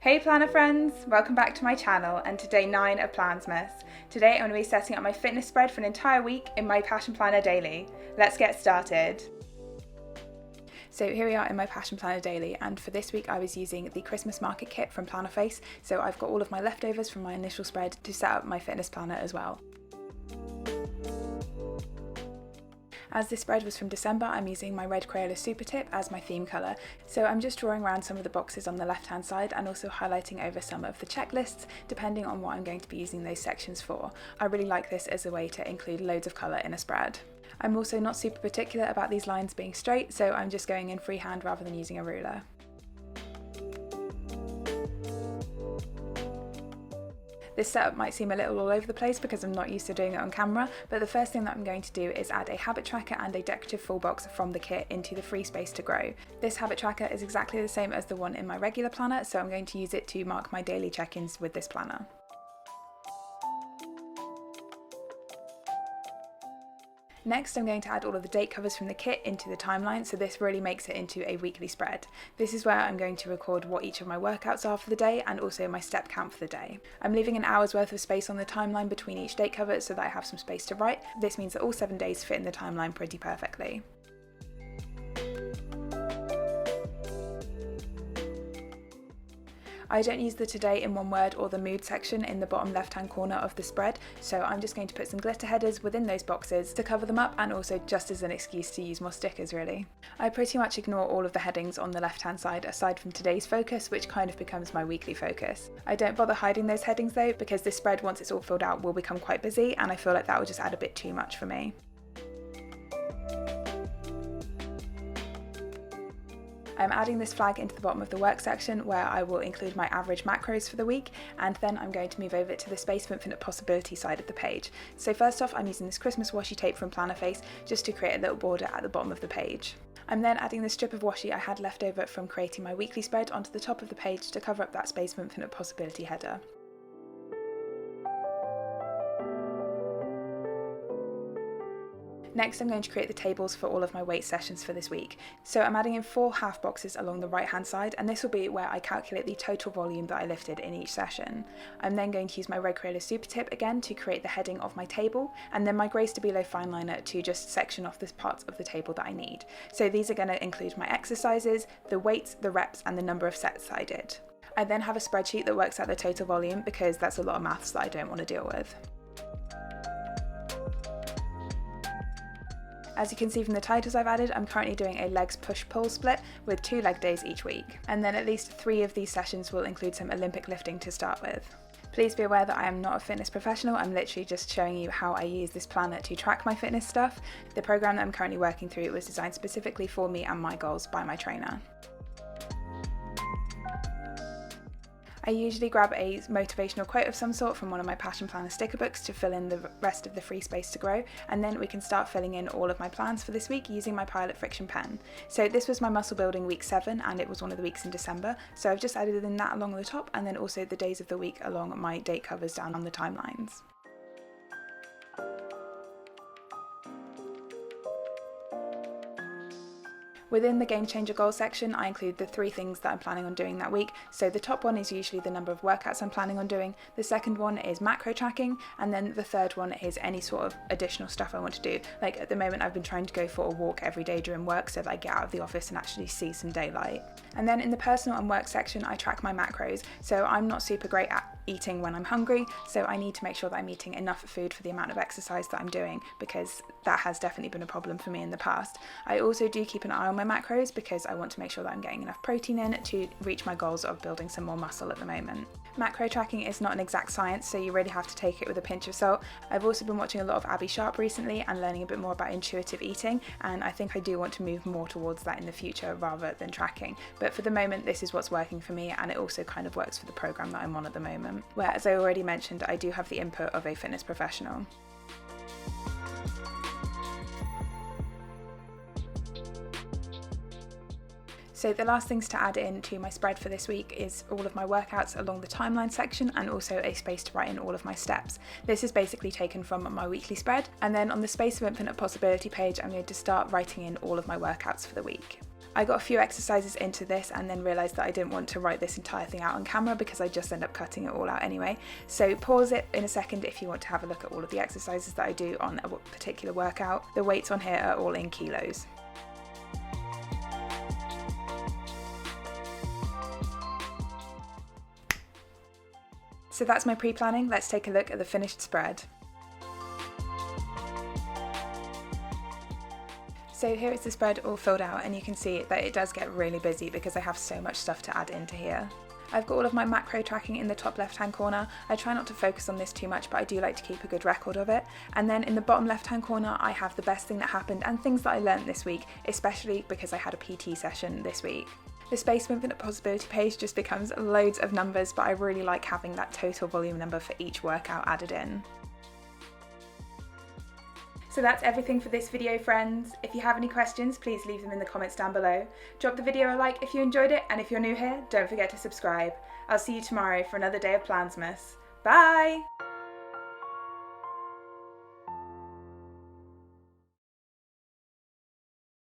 Hey planner friends, welcome back to my channel and to day 9 of Plansmas. Today I'm going to be setting up my fitness spread for an entire week in my Passion Planner Daily. Let's get started. So here we are in my Passion Planner Daily, and for this week I was using the Christmas market kit from Plannerface, so I've got all of my leftovers from my initial spread to set up my fitness planner as well. As this spread was from December, I'm using my red Crayola Super Tip as my theme colour, so I'm just drawing around some of the boxes on the left hand side and also highlighting over some of the checklists depending on what I'm going to be using those sections for. I really like this as a way to include loads of colour in a spread. I'm also not super particular about these lines being straight, so I'm just going in freehand rather than using a ruler. This setup might seem a little all over the place because I'm not used to doing it on camera, but the first thing that I'm going to do is add a habit tracker and a decorative full box from the kit into the free space to grow. This habit tracker is exactly the same as the one in my regular planner, so I'm going to use it to mark my daily check-ins with this planner. Next, I'm going to add all of the date covers from the kit into the timeline, so this really makes it into a weekly spread. This is where I'm going to record what each of my workouts are for the day and also my step count for the day. I'm leaving an hour's worth of space on the timeline between each date cover so that I have some space to write. This means that all 7 days fit in the timeline pretty perfectly. I don't use the today in one word or the mood section in the bottom left hand corner of the spread, so I'm just going to put some glitter headers within those boxes to cover them up and also just as an excuse to use more stickers really. I pretty much ignore all of the headings on the left hand side aside from today's focus, which kind of becomes my weekly focus. I don't bother hiding those headings though, because this spread, once it's all filled out, will become quite busy and I feel like that will just add a bit too much for me. I'm adding this flag into the bottom of the work section where I will include my average macros for the week, and then I'm going to move over to the Space of Infinite Possibility side of the page. So first off, I'm using this Christmas washi tape from Plannerface just to create a little border at the bottom of the page. I'm then adding the strip of washi I had left over from creating my weekly spread onto the top of the page to cover up that Space of Infinite Possibility header. Next, I'm going to create the tables for all of my weight sessions for this week. So I'm adding in 4 half boxes along the right hand side, and this will be where I calculate the total volume that I lifted in each session. I'm then going to use my red Crayola Super Tip again to create the heading of my table, and then my Grey Stabilo fine liner to just section off the parts of the table that I need. So these are going to include my exercises, the weights, the reps, and the number of sets I did. I then have a spreadsheet that works out the total volume because that's a lot of maths that I don't want to deal with. As you can see from the titles I've added, I'm currently doing a legs push-pull split with 2 leg days each week, and then at least 3 of these sessions will include some Olympic lifting to start with. Please be aware that I am not a fitness professional, I'm literally just showing you how I use this planner to track my fitness stuff. The program that I'm currently working through was designed specifically for me and my goals by my trainer. I usually grab a motivational quote of some sort from one of my Passion Planner sticker books to fill in the rest of the free space to grow, and then we can start filling in all of my plans for this week using my Pilot Friction pen. So this was my muscle building week 7 and it was one of the weeks in December, so I've just added in that along the top and then also the days of the week along my date covers down on the timelines. Within the Game Changer Goals section, I include the 3 things that I'm planning on doing that week. So the top one is usually the number of workouts I'm planning on doing, the second one is macro tracking, and then the third one is any sort of additional stuff I want to do. Like at the moment I've been trying to go for a walk every day during work so that I get out of the office and actually see some daylight. And then in the personal and work section I track my macros, so I'm not super great at eating when I'm hungry, so I need to make sure that I'm eating enough food for the amount of exercise that I'm doing, because that has definitely been a problem for me in the past. I also do keep an eye on my macros because I want to make sure that I'm getting enough protein in to reach my goals of building some more muscle at the moment. Macro tracking is not an exact science, so you really have to take it with a pinch of salt. I've also been watching a lot of Abby Sharp recently and learning a bit more about intuitive eating, and I think I do want to move more towards that in the future rather than tracking. But for the moment this is what's working for me, and it also kind of works for the program that I'm on at the moment, where, as I already mentioned, I do have the input of a fitness professional. So the last things to add in to my spread for this week is all of my workouts along the timeline section and also a space to write in all of my steps. This is basically taken from my weekly spread, and then on the Space of Infinite Possibility page I'm going to start writing in all of my workouts for the week. I got a few exercises into this and then realised that I didn't want to write this entire thing out on camera because I just end up cutting it all out anyway. So pause it in a second if you want to have a look at all of the exercises that I do on a particular workout. The weights on here are all in kilos. So that's my pre-planning. Let's take a look at the finished spread. So here is the spread all filled out, and you can see that it does get really busy because I have so much stuff to add into here. I've got all of my macro tracking in the top left hand corner. I try not to focus on this too much, but I do like to keep a good record of it. And then in the bottom left hand corner I have the best thing that happened and things that I learned this week, especially because I had a PT session this week. The Space for Infinite Possibility page just becomes loads of numbers, but I really like having that total volume number for each workout added in. So that's everything for this video, friends. If you have any questions, please leave them in the comments down below. Drop the video a like if you enjoyed it, and if you're new here, don't forget to subscribe. I'll see you tomorrow for another day of Plansmas. Bye!